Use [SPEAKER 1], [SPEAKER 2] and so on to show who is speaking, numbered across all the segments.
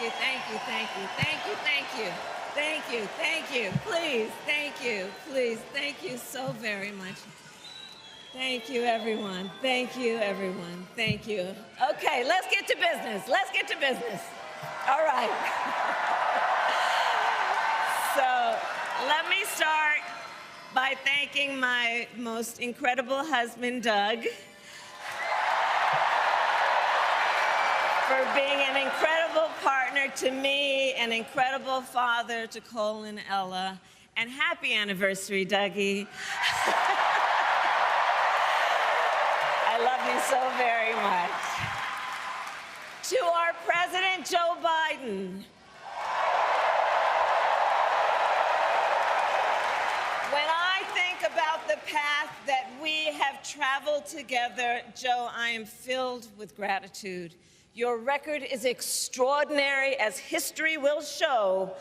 [SPEAKER 1] you, thank you, thank you, thank you, thank you, thank you, thank you, please, thank you, please, thank you so very much. Thank you, everyone. Thank you, everyone. Thank you. Okay, let's get to business. Let's get to business. All right. So let me start by thanking my most incredible husband, Doug, for being an incredible partner to me, an incredible father to Cole and Ella, and happy anniversary, Dougie. I love you so very much. To our President, Joe Biden. When I think about the path that we have traveled together, Joe, I am filled with gratitude. Your record is extraordinary, as history will show,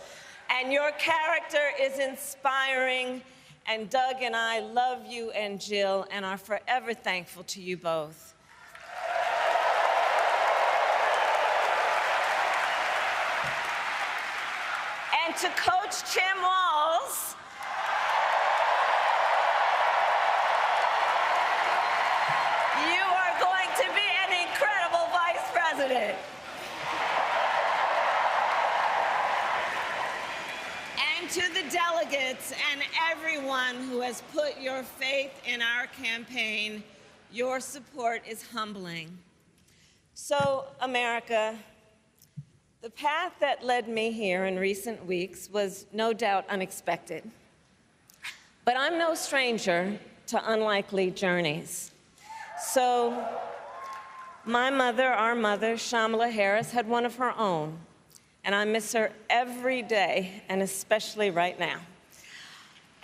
[SPEAKER 1] and your character is inspiring. And Doug and I love you and Jill and are forever thankful to you both. And to Coach Tim Walz, you are going to be an incredible vice president. And to the delegates and everyone who has put your faith in our campaign, your support is humbling. So, America, the path that led me here in recent weeks was no doubt unexpected. But I'm no stranger to unlikely journeys. So, my mother, our mother, Kamala Harris, had one of her own. And I miss her every day, and especially right now.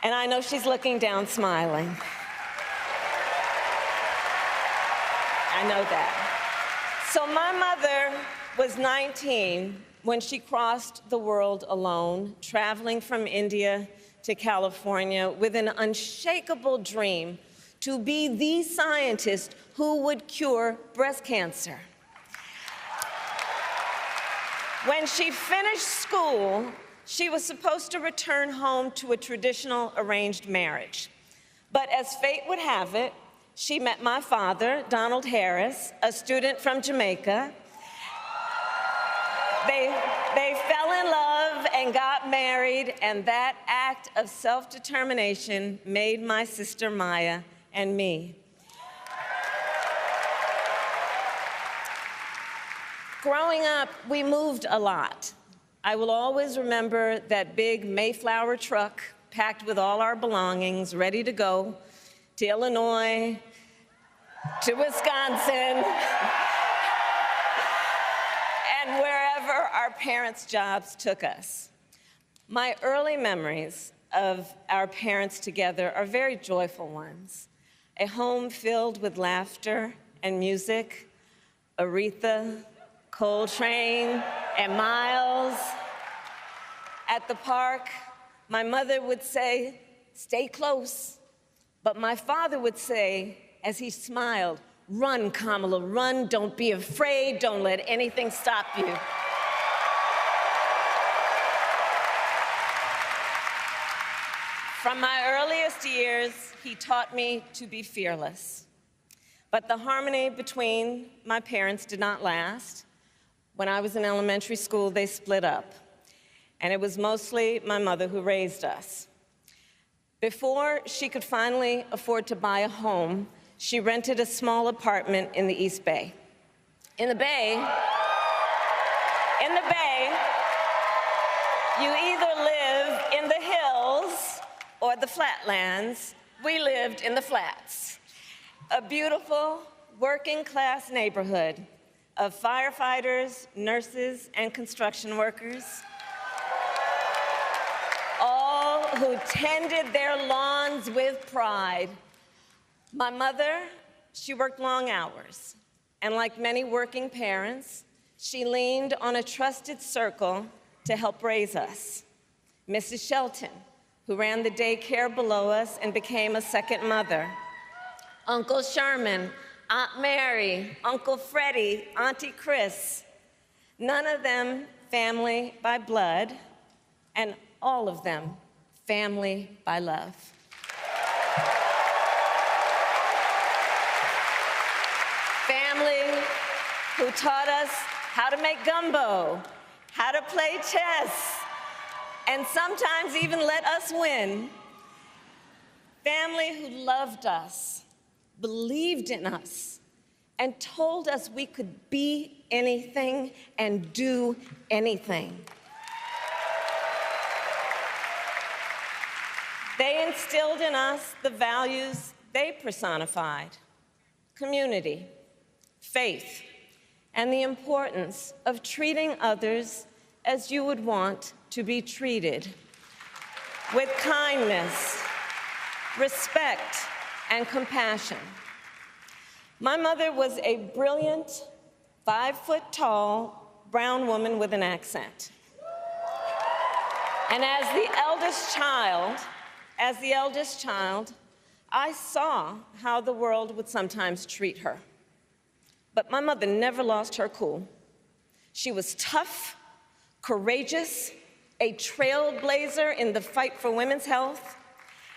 [SPEAKER 1] And I know she's looking down, smiling. I know that. So my mother was 19 when she crossed the world alone, traveling from India to California with an unshakable dream to be the scientist who would cure breast cancer. When she finished school, she was supposed to return home to a traditional arranged marriage. But as fate would have it, she met my father, Donald Harris, a student from Jamaica. They fell in love and got married, and that act of self-determination made my sister Maya and me. Growing up, we moved a lot. I will always remember that big Mayflower truck packed with all our belongings, ready to go to Illinois, to Wisconsin, and wherever our parents' jobs took us. My early memories of our parents together are very joyful ones. A home filled with laughter and music, Aretha, Coltrane, and Miles. At the park, my mother would say, "Stay close." But my father would say, as he smiled, "Run, Kamala, run. Don't be afraid. Don't let anything stop you." From my earliest years, he taught me to be fearless. But the harmony between my parents did not last. When I was in elementary school, they split up, and it was mostly my mother who raised us. Before she could finally afford to buy a home, she rented a small apartment in the East Bay. In the Bay, you either live in the hills or the flatlands. We lived in the flats. A beautiful, working-class neighborhood of firefighters, nurses, and construction workers, all who tended their lawns with pride. My mother, she worked long hours, and like many working parents, she leaned on a trusted circle to help raise us. Mrs. Shelton, who ran the daycare below us and became a second mother. Uncle Sherman, Aunt Mary, Uncle Freddie, Auntie Chris. None of them family by blood, and all of them family by love. Family who taught us how to make gumbo, how to play chess, and sometimes even let us win. Family who loved us, believed in us, and told us we could be anything and do anything. They instilled in us the values they personified: community, faith, and the importance of treating others as you would want to be treated, with kindness, respect, and compassion. My mother was a brilliant, 5-foot-tall brown woman with an accent. And as the eldest child, I saw how the world would sometimes treat her. But my mother never lost her cool. She was tough, courageous, a trailblazer in the fight for women's health,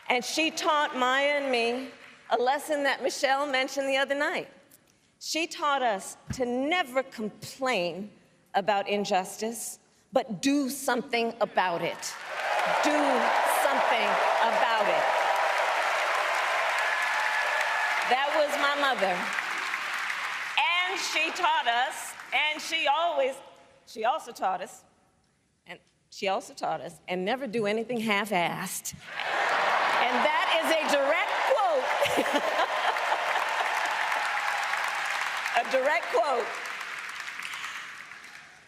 [SPEAKER 1] and she taught Maya and me a lesson that Michelle mentioned the other night. She taught us to never complain about injustice, but do something about it. Do something about it. That was my mother. And she taught us, and she also taught us, and never do anything half-assed. And that is a direct quote. A direct quote.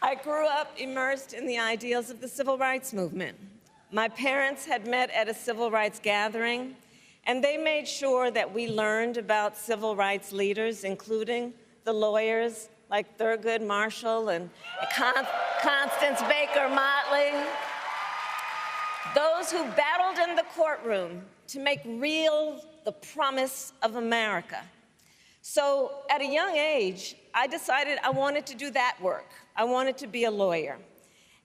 [SPEAKER 1] I grew up immersed in the ideals of the civil rights movement. My parents had met at a civil rights gathering, and they made sure that we learned about civil rights leaders, including the lawyers like Thurgood Marshall and Constance Baker Motley, those who battled in the courtroom to make real the promise of America. So at a young age, I decided I wanted to do that work. I wanted to be a lawyer.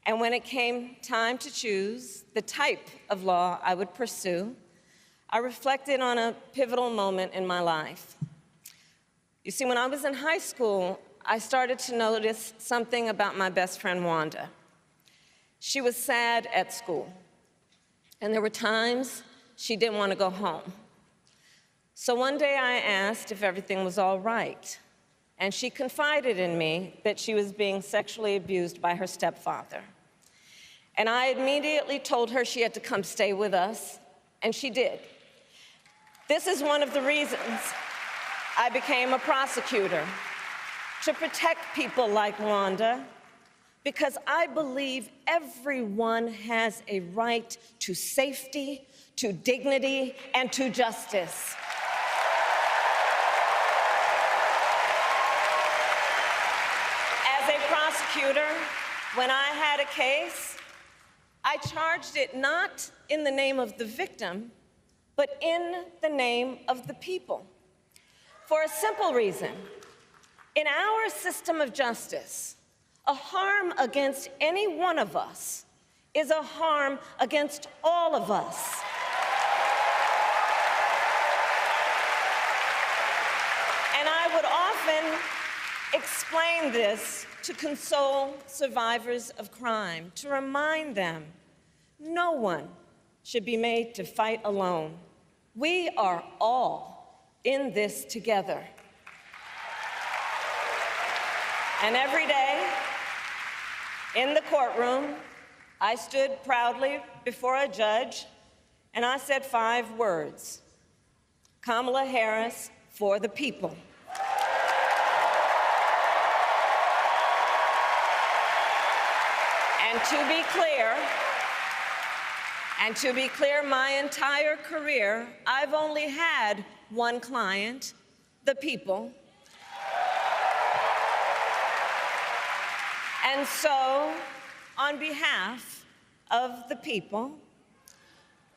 [SPEAKER 1] And when it came time to choose the type of law I would pursue, I reflected on a pivotal moment in my life. You see, when I was in high school, I started to notice something about my best friend, Wanda. She was sad at school, and there were times she didn't want to go home. So one day I asked if everything was all right, and she confided in me that she was being sexually abused by her stepfather. And I immediately told her she had to come stay with us, and she did. This is one of the reasons I became a prosecutor, to protect people like Wanda, because I believe everyone has a right to safety, to dignity, and to justice. As a prosecutor, when I had a case, I charged it not in the name of the victim, but in the name of the people. For a simple reason. In our system of justice, a harm against any one of us is a harm against all of us. And I would often explain this to console survivors of crime, to remind them no one should be made to fight alone. We are all in this together. And every day, in the courtroom, I stood proudly before a judge, and I said 5 words: Kamala Harris for the people. And to be clear, my entire career, I've only had one client, the people. And so, on behalf of the people,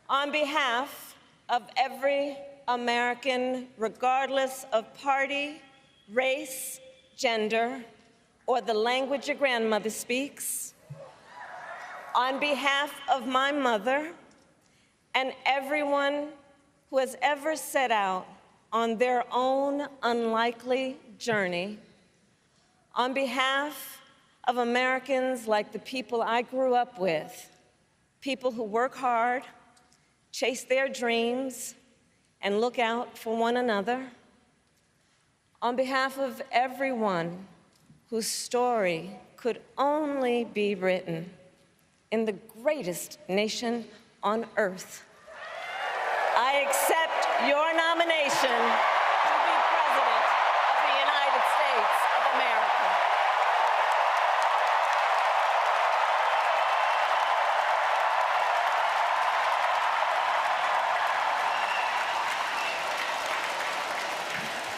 [SPEAKER 1] on behalf of every American, regardless of party, race, gender, or the language your grandmother speaks, On behalf of my mother and everyone who has ever set out on their own unlikely journey, on behalf of Americans like the people I grew up with, people who work hard, chase their dreams, and look out for one another, on behalf of everyone whose story could only be written in the greatest nation on earth, I accept your nomination to be President of the United States of America.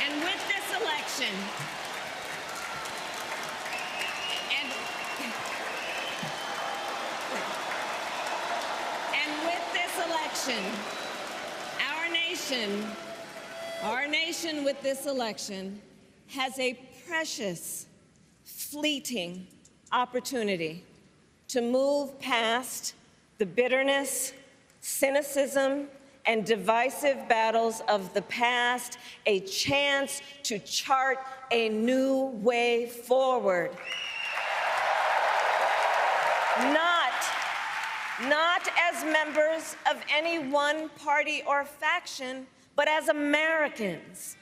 [SPEAKER 1] And with this election, our nation with this election has a precious, fleeting opportunity to move past the bitterness, cynicism, and divisive battles of the past, a chance to chart a new way forward. Not as members of any one party or faction, but as Americans.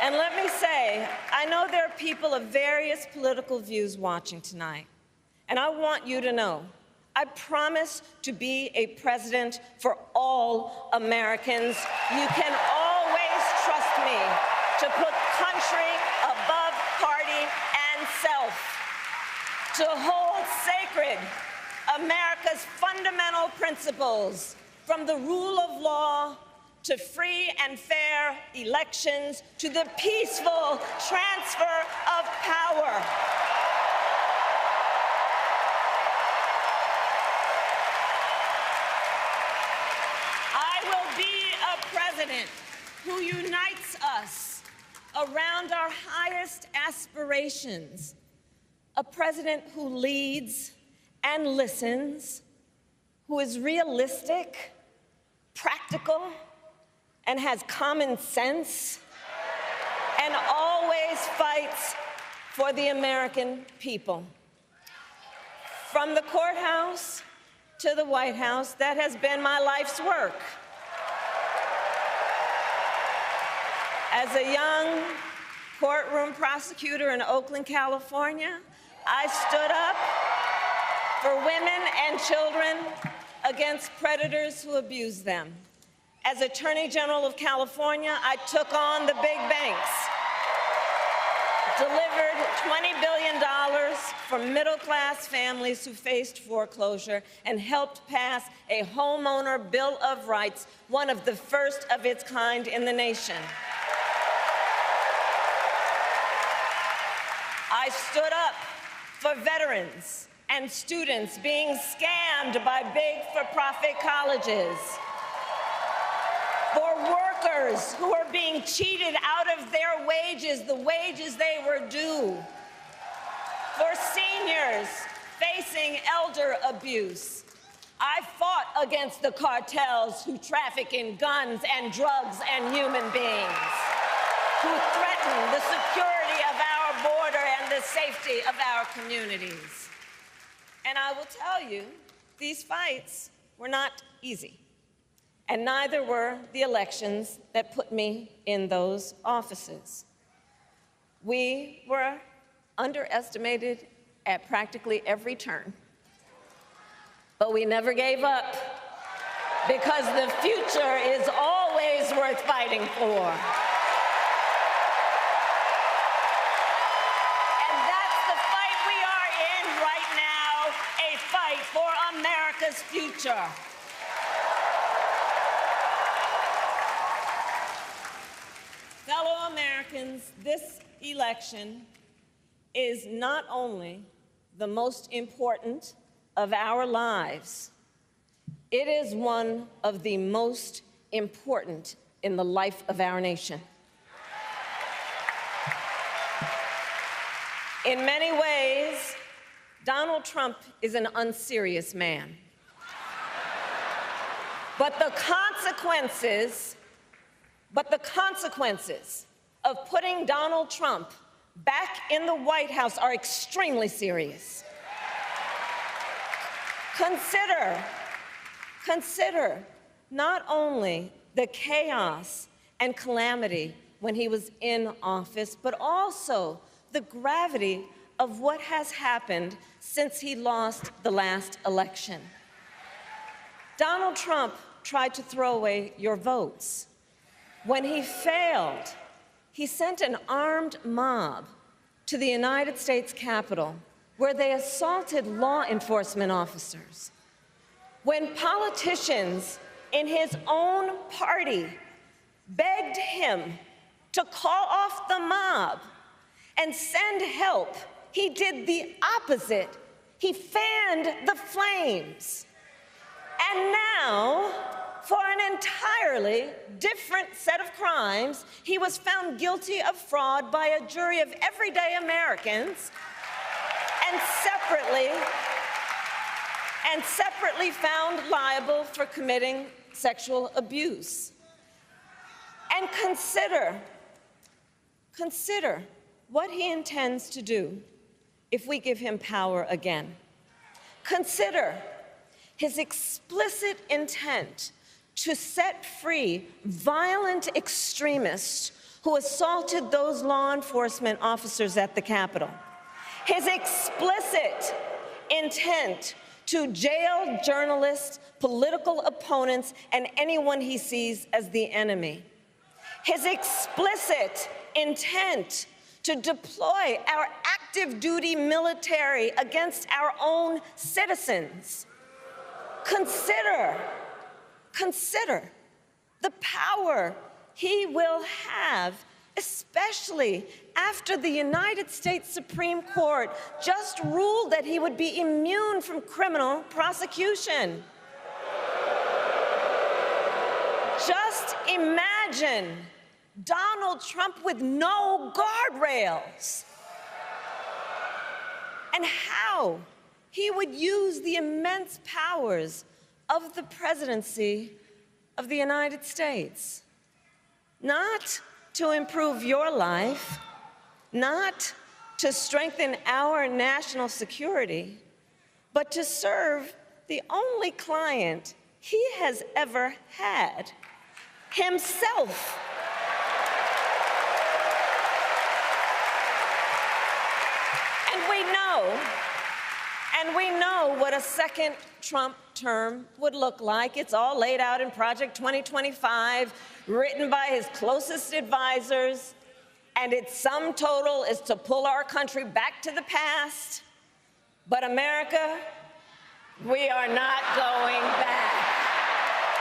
[SPEAKER 1] And let me say, I know there are people of various political views watching tonight, and I want you to know, I promise to be a president for all Americans. You can always trust me to put country above party and self, to hold sacred America's fundamental principles, from the rule of law to free and fair elections to the peaceful transfer of power. I will be a president who unites us around our highest aspirations, a president who leads and listens, who is realistic, practical, and has common sense, and always fights for the American people. From the courthouse to the White House, that has been my life's work. As a young courtroom prosecutor in Oakland, California, I stood up for women and children against predators who abuse them. As Attorney General of California, I took on the big banks, delivered $20 billion for middle-class families who faced foreclosure, and helped pass a homeowner Bill of Rights, one of the first of its kind in the nation. I stood up for veterans and students being scammed by big for-profit colleges, for workers who are being cheated out of their wages, the wages they were due, for seniors facing elder abuse. I fought against the cartels who traffic in guns and drugs and human beings, who threaten the security of our border and the safety of our communities. And I will tell you, these fights were not easy, and neither were the elections that put me in those offices. We were underestimated at practically every turn, but we never gave up, because the future is always worth fighting for. For America's future. Fellow Americans, this election is not only the most important of our lives, it is one of the most important in the life of our nation. In many ways, Donald Trump is an unserious man. But the consequences of putting Donald Trump back in the White House are extremely serious. Consider not only the chaos and calamity when he was in office, but also the gravity of what has happened since he lost the last election. Donald Trump tried to throw away your votes. When he failed, he sent an armed mob to the United States Capitol, where they assaulted law enforcement officers. When politicians in his own party begged him to call off the mob and send help, he did the opposite. He fanned the flames. And now, for an entirely different set of crimes, he was found guilty of fraud by a jury of everyday Americans and separately found liable for committing sexual abuse. And consider what he intends to do if we give him power again. Consider his explicit intent to set free violent extremists who assaulted those law enforcement officers at the Capitol. His explicit intent to jail journalists, political opponents, and anyone he sees as the enemy. His explicit intent to deploy our active duty military against our own citizens. Consider the power he will have, especially after the United States Supreme Court just ruled that he would be immune from criminal prosecution. Just imagine Donald Trump with no guardrails, and how he would use the immense powers of the presidency of the United States, not to improve your life, not to strengthen our national security, but to serve the only client he has ever had, himself. And we know what a second Trump term would look like. It's all laid out in Project 2025, written by his closest advisors, and its sum total is to pull our country back to the past. But America, we are not going back.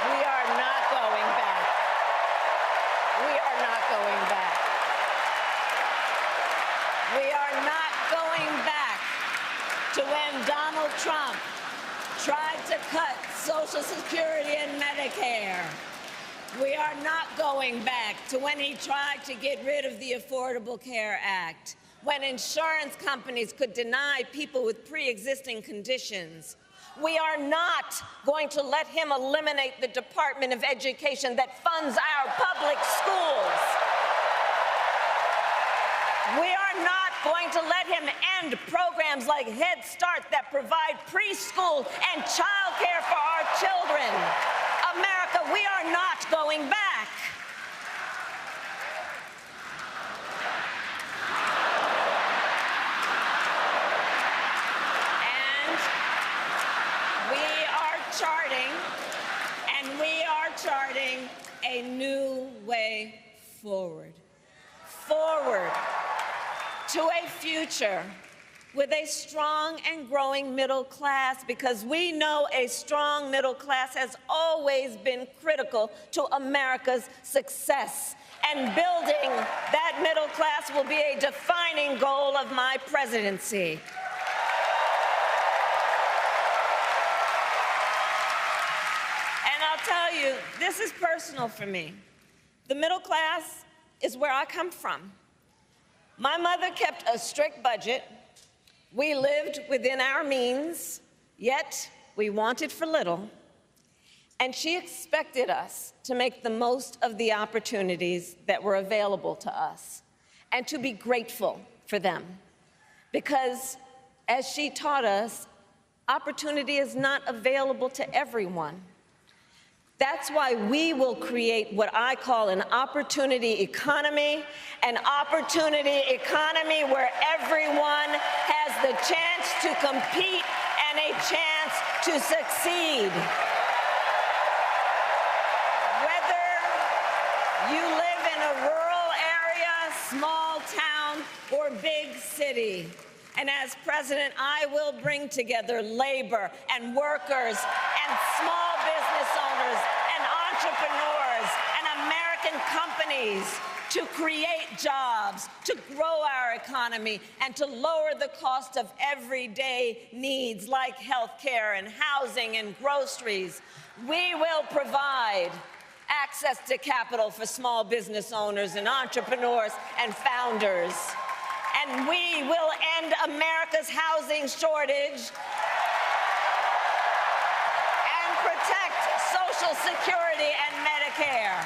[SPEAKER 1] We are not going back. We are not going back. We are not going back to when Donald Trump tried to cut Social Security and Medicare. We are not going back to when he tried to get rid of the Affordable Care Act, when insurance companies could deny people with pre-existing conditions. We are not going to let him eliminate the Department of Education that funds our public schools. We are not going to let him end programs like Head Start that provide preschool and child care for our children. America, we are not going back. And we are charting a new way forward. Forward to a future with a strong and growing middle class, because we know a strong middle class has always been critical to America's success. And building that middle class will be a defining goal of my presidency. And I'll tell you, this is personal for me. The middle class is where I come from. My mother kept a strict budget. We lived within our means, yet we wanted for little, and she expected us to make the most of the opportunities that were available to us and to be grateful for them. Because, as she taught us, opportunity is not available to everyone. That's why we will create what I call an opportunity economy where everyone has the chance to compete and a chance to succeed. Whether you live in a rural area, small town, or big city. And as president, I will bring together labor and workers and small business owners and entrepreneurs and American companies to create jobs, to grow our economy, and to lower the cost of everyday needs like health care and housing and groceries. We will provide access to capital for small business owners and entrepreneurs and founders. And we will end America's housing shortage and protect Social Security and Medicare.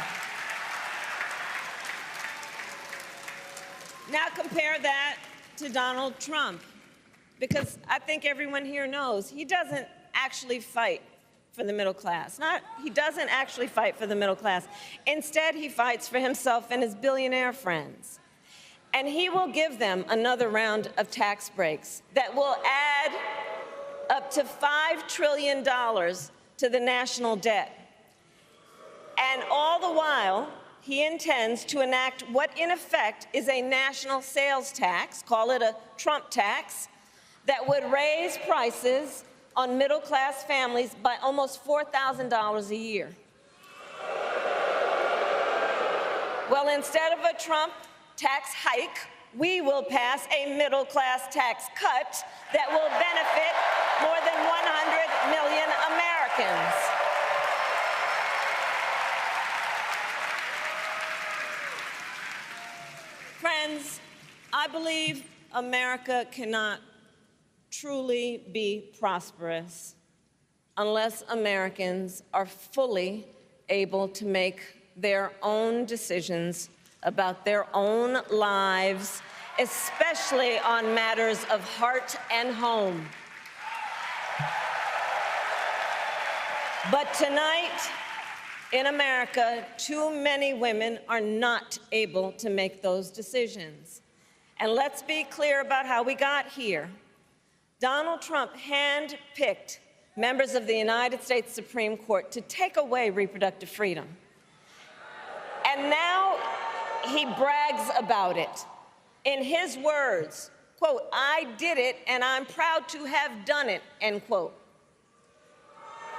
[SPEAKER 1] Now compare that to Donald Trump, because I think everyone here knows he doesn't actually fight for the middle class. He doesn't actually fight for the middle class. Instead, he fights for himself and his billionaire friends. And he will give them another round of tax breaks that will add up to $5 trillion to the national debt. And all the while, he intends to enact what in effect is a national sales tax, call it a Trump tax, that would raise prices on middle-class families by almost $4,000 a year. Well, instead of a Trump tax hike, we will pass a middle-class tax cut that will benefit more than 100 million Americans. Friends, I believe America cannot truly be prosperous unless Americans are fully able to make their own decisions about their own lives, especially on matters of heart and home. But tonight, in America, too many women are not able to make those decisions. And let's be clear about how we got here. Donald Trump handpicked members of the United States Supreme Court to take away reproductive freedom. And now he brags about it. In his words, quote, "I did it and I'm proud to have done it," end quote.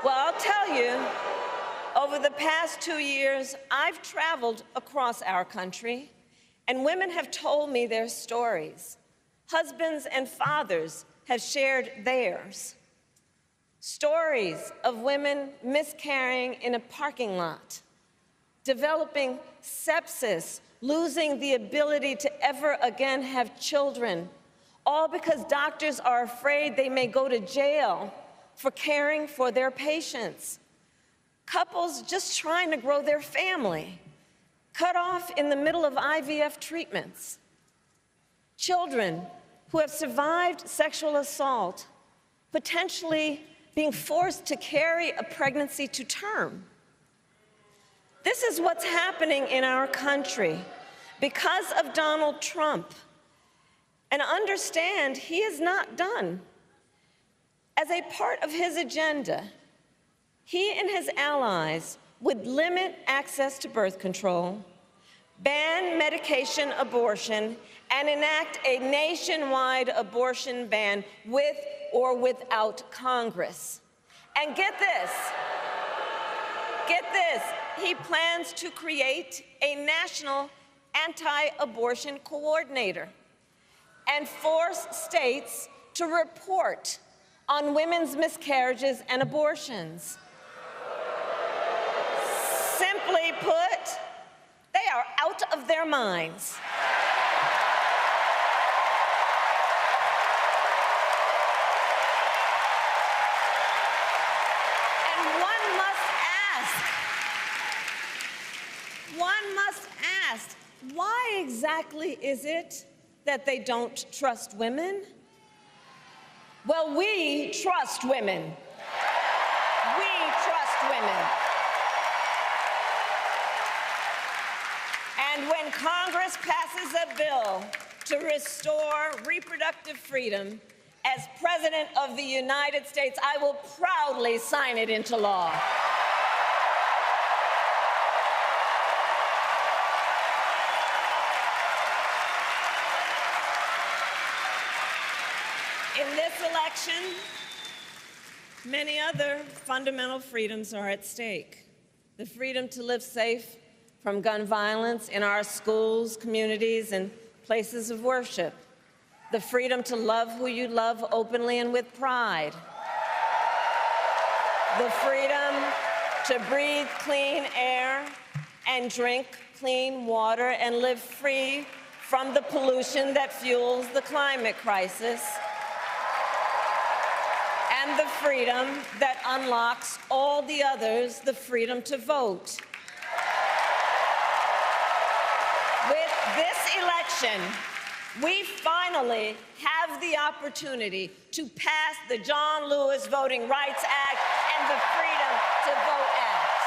[SPEAKER 1] Well, I'll tell you, over the past 2 years, I've traveled across our country, and women have told me their stories. Husbands and fathers have shared theirs. Stories of women miscarrying in a parking lot, developing sepsis, losing the ability to ever again have children, all because doctors are afraid they may go to jail for caring for their patients. Couples just trying to grow their family, cut off in the middle of IVF treatments. Children who have survived sexual assault, potentially being forced to carry a pregnancy to term. This is what's happening in our country because of Donald Trump. And understand, he is not done. As a part of his agenda, he and his allies would limit access to birth control, ban medication abortion, and enact a nationwide abortion ban with or without Congress. And get this, he plans to create a national anti-abortion coordinator and force states to report on women's miscarriages and abortions. Simply put, they are out of their minds. ask, why exactly is it that they don't trust women? Well, we trust women. We trust women. And when Congress passes a bill to restore reproductive freedom, as President of the United States, I will proudly sign it into law. In this election, many other fundamental freedoms are at stake. The freedom to live safe from gun violence in our schools, communities, and places of worship. The freedom to love who you love openly and with pride. The freedom to breathe clean air and drink clean water and live free from the pollution that fuels the climate crisis. And the freedom that unlocks all the others, the freedom to vote. With this election, we finally have the opportunity to pass the John Lewis Voting Rights Act and the Freedom to Vote Act.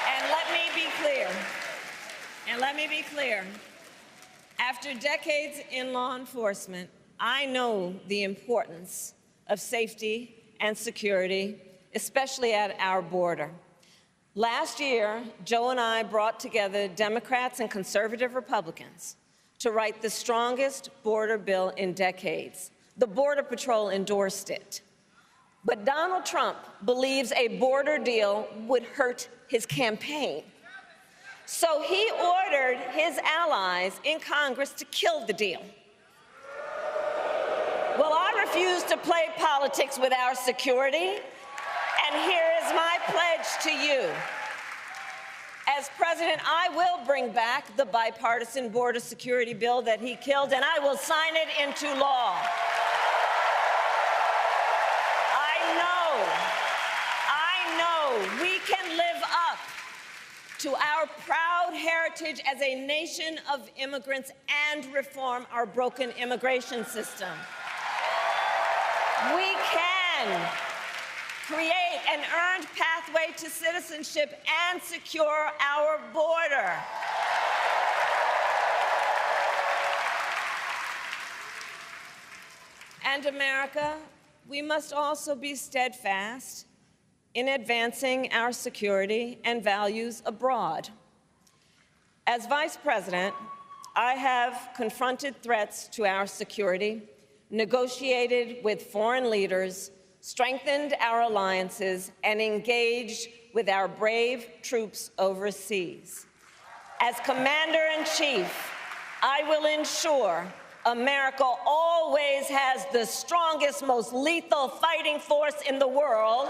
[SPEAKER 1] And let me be clear. After decades in law enforcement, I know the importance of safety and security, especially at our border. Last year, Joe and I brought together Democrats and conservative Republicans to write the strongest border bill in decades. The Border Patrol endorsed it. But Donald Trump believes a border deal would hurt his campaign. So he ordered his allies in Congress to kill the deal. Well, I refuse to play politics with our security. And here is my pledge to you. As president, I will bring back the bipartisan border security bill that he killed, and I will sign it into law. I know we can live up to our proud heritage as a nation of immigrants and reform our broken immigration system. We can create an earned pathway to citizenship and secure our border. And America, we must also be steadfast in advancing our security and values abroad. As Vice President, I have confronted threats to our security, negotiated with foreign leaders, strengthened our alliances, and engaged with our brave troops overseas. As Commander-in-Chief, I will ensure America always has the strongest, most lethal fighting force in the world.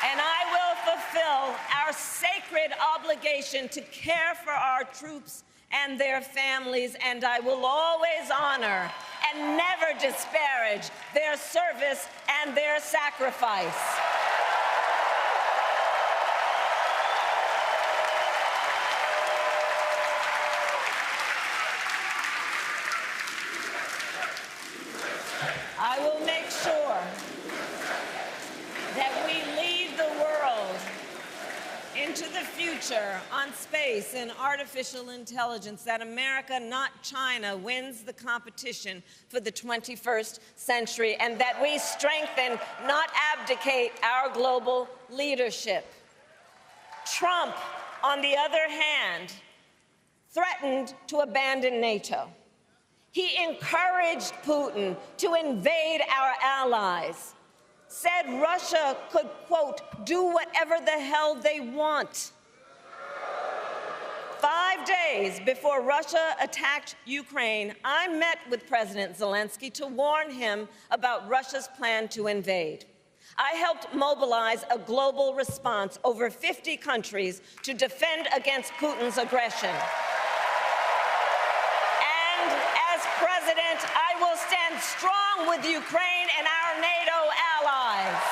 [SPEAKER 1] And I will fulfill our sacred obligation to care for our troops and their families, and I will always honor and never disparage their service and their sacrifice. I will make sure that we lead the world into the future on space and artificial intelligence, that America, not China, wins the competition for the 21st century, and that we strengthen, not abdicate, our global leadership. Trump, on the other hand, threatened to abandon NATO. He encouraged Putin to invade our allies, said Russia could, quote, do whatever the hell they want. 5 days before Russia attacked Ukraine, I met with President Zelensky to warn him about Russia's plan to invade. I helped mobilize a global response, over 50 countries, to defend against Putin's aggression. President, I will stand strong with Ukraine and our NATO allies.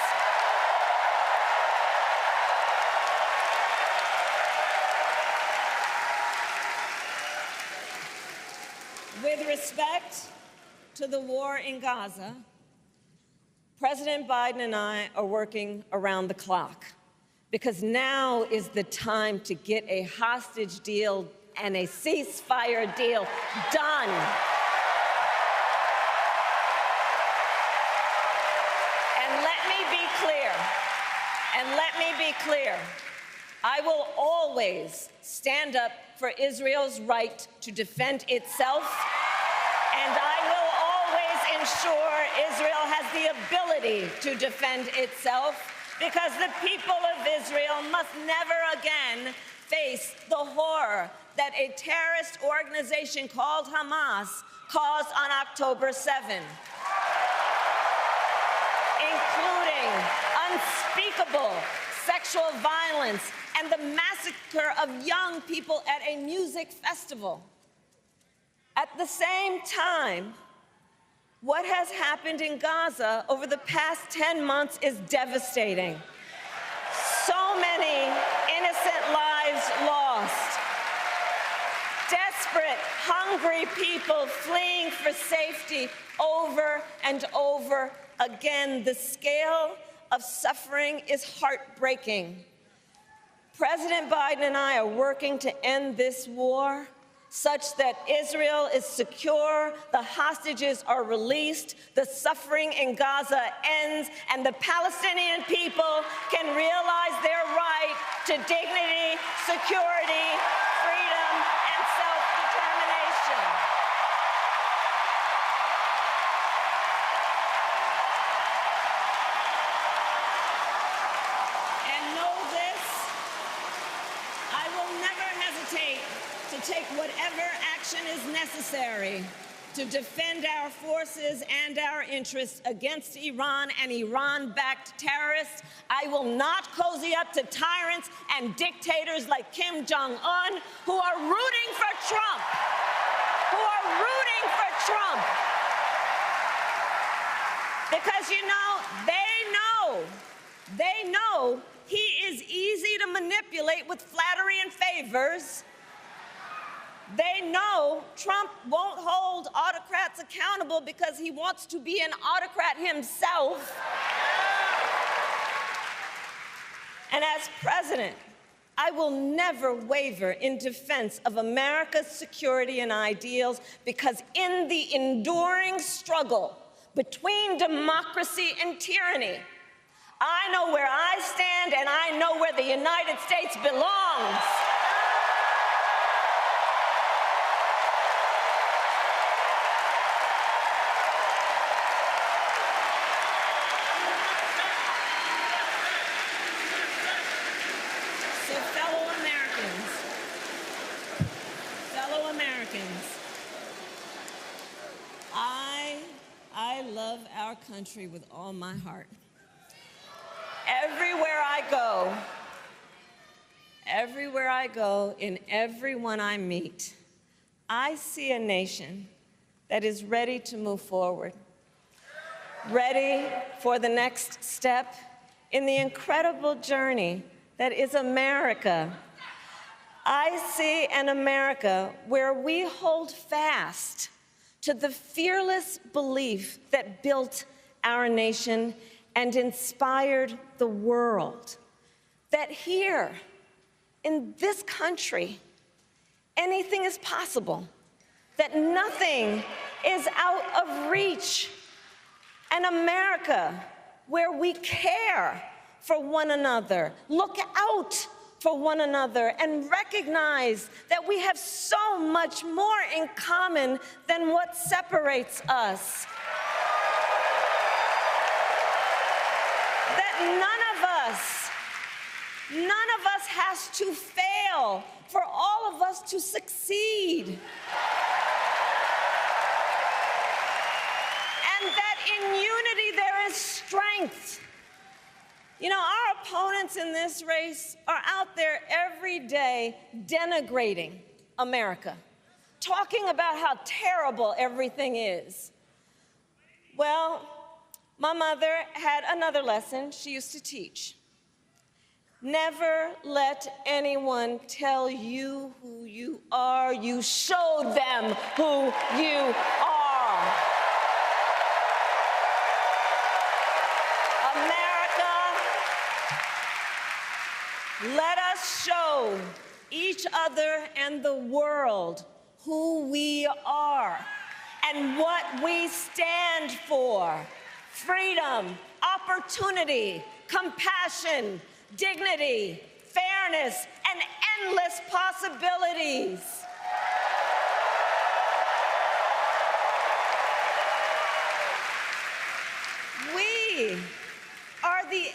[SPEAKER 1] With respect to the war in Gaza, President Biden and I are working around the clock because now is the time to get a hostage deal and a ceasefire deal done. Let me be clear, I will always stand up for Israel's right to defend itself, and I will always ensure Israel has the ability to defend itself, because the people of Israel must never again face the horror that a terrorist organization called Hamas caused on October 7, including unspeakable sexual violence and the massacre of young people at a music festival. At the same time, what has happened in Gaza over the past 10 months is devastating. So many innocent lives lost. Desperate, hungry people fleeing for safety over and over again. The scale of suffering is heartbreaking. President Biden and I are working to end this war such that Israel is secure, the hostages are released, the suffering in Gaza ends, and the Palestinian people can realize their right to dignity, security, freedom, and self-determination. And know this, I will never hesitate to take whatever action is necessary to defend our forces and our interests against Iran and Iran-backed terrorists. I will not cozy up to tyrants and dictators like Kim Jong-un who are rooting for Trump, Because, you know, they know he is easy to manipulate with flattery and favors. They know Trump won't hold autocrats accountable because he wants to be an autocrat himself. And as president, I will never waver in defense of America's security and ideals, because in the enduring struggle between democracy and tyranny, I know where I stand and I know where the United States belongs. I love our country with all my heart. Everywhere I go, in everyone I meet, I see a nation that is ready to move forward, ready for the next step in the incredible journey that is America. I see an America where we hold fast to the fearless belief that built our nation and inspired the world, that here, in this country, anything is possible, that nothing is out of reach. An America where we care for one another, look out for one another, and recognize that we have so much more in common than what separates us. That none of us has to fail for all of us to succeed. And that in unity there is strength. You know, our opponents in this race are out there every day denigrating America, talking about how terrible everything is. Well, my mother had another lesson she used to teach. Never let anyone tell you who you are. You show them who you are. America, let us show each other and the world who we are and what we stand for. Freedom, opportunity, compassion, dignity, fairness, and endless possibilities. We are the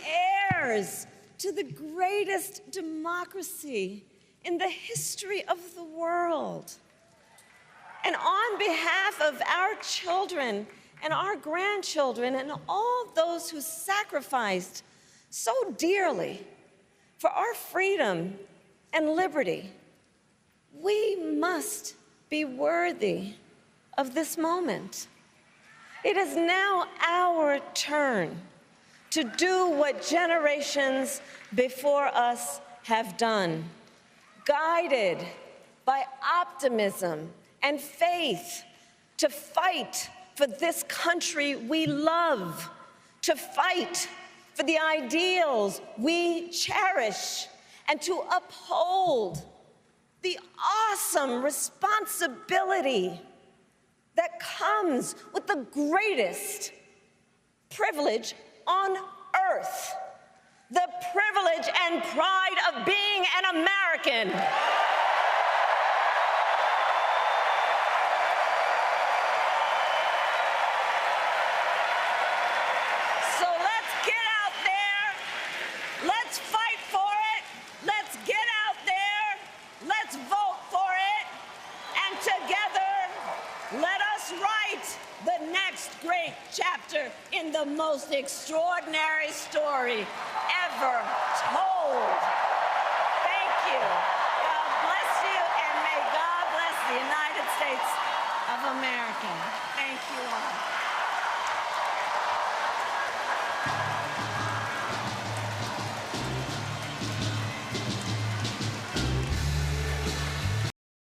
[SPEAKER 1] heirs to the greatest democracy in the history of the world. And on behalf of our children and our grandchildren and all those who sacrificed so dearly for our freedom and liberty, we must be worthy of this moment. It is now our turn to do what generations before us have done, guided by optimism and faith, to fight for this country we love, to fight for the ideals we cherish, and to uphold the awesome responsibility that comes with the greatest privilege on earth, the privilege and pride of being an American. So let's get out there, let's fight for it, let's get out there, let's vote for it, and together let us write the next great chapter in the most extraordinary story ever told. Thank you. God bless you, and may God bless the United States of America. Thank you all.